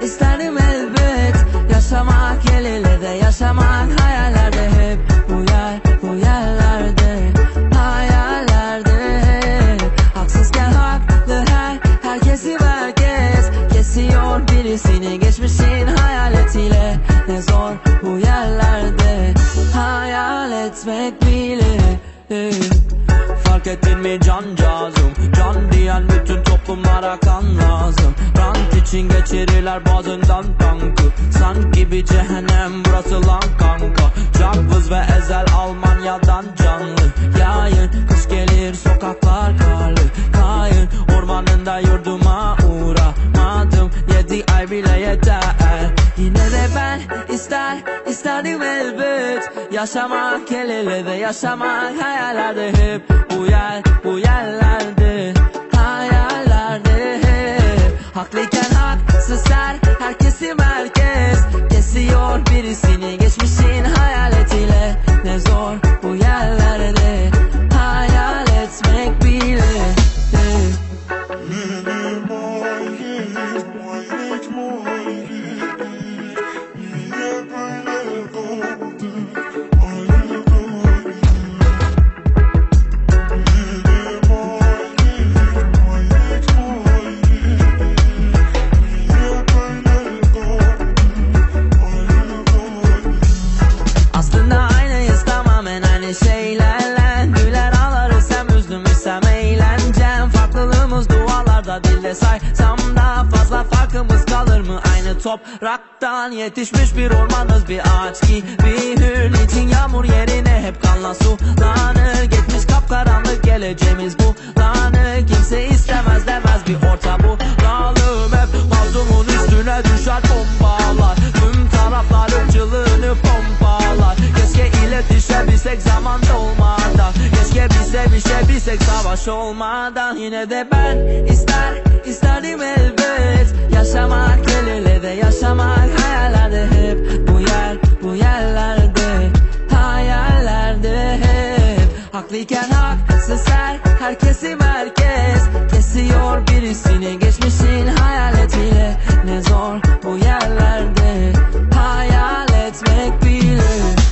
İsterdim elbet yaşamak, el ele de yaşamak, hayallerde hep bu yerlerde, hayallerde hep. Haksızken haklı herkesi merkez, kesiyor birisini geçmişin hayaletiyle. Ne zor bu yerlerde hayal etmek bile. Fark ettin mi cancağızım, can diyen bütün toplumlara kan lazım. Rant için geçirirler boğazından tankı, sanki bir cehennem burası lan kanka. Cakvız ve ezel Almanya'dan canlı yayın, kış gelir sokaklar karlı, kayın ormanında yurduma uğramadım, 7 ay bile yeter. Yine de ben isterdim elbet yaşamak, el ele de yaşamak, hayallerde hep bu yerlerde, hayallerde hep. Haklıyken haksız herkesi merkez, kesiyor birisini geçmişin hayaletiyle. Ne zor bu yerlerde hayal etmek bile. Şeylerle güler ağlarız, hem üzdüm isem eğlencem. Farklılığımız dualarda, dille saysam daha fazla farkımız kalır mı? Aynı topraktan yetişmiş bir ormanız, bir ağaç gibi hür. Niçin yağmur yerine hep kanla sulanır? Geçmiş kapkaranlık, geleceğimiz bulanık. Kimse istemez demez bir orta bulalım. Hep mazlumun üstüne düşer bombalar, tüm taraflar ırkçılığını pompalar. Keşke iletişebilsek zaman dolmadan, keşke biz sevişebilsek savaş olmadan. Yine de ben isterdim elbet yaşamak, el ele de yaşamak, hayallerde hep bu yerlerde, hayallerde hep. Haklıyken haksız herkesi merkez, kesiyor birisini geçmişin hayaletiyle. Ne zor bu yerlerde hayal etmek bile.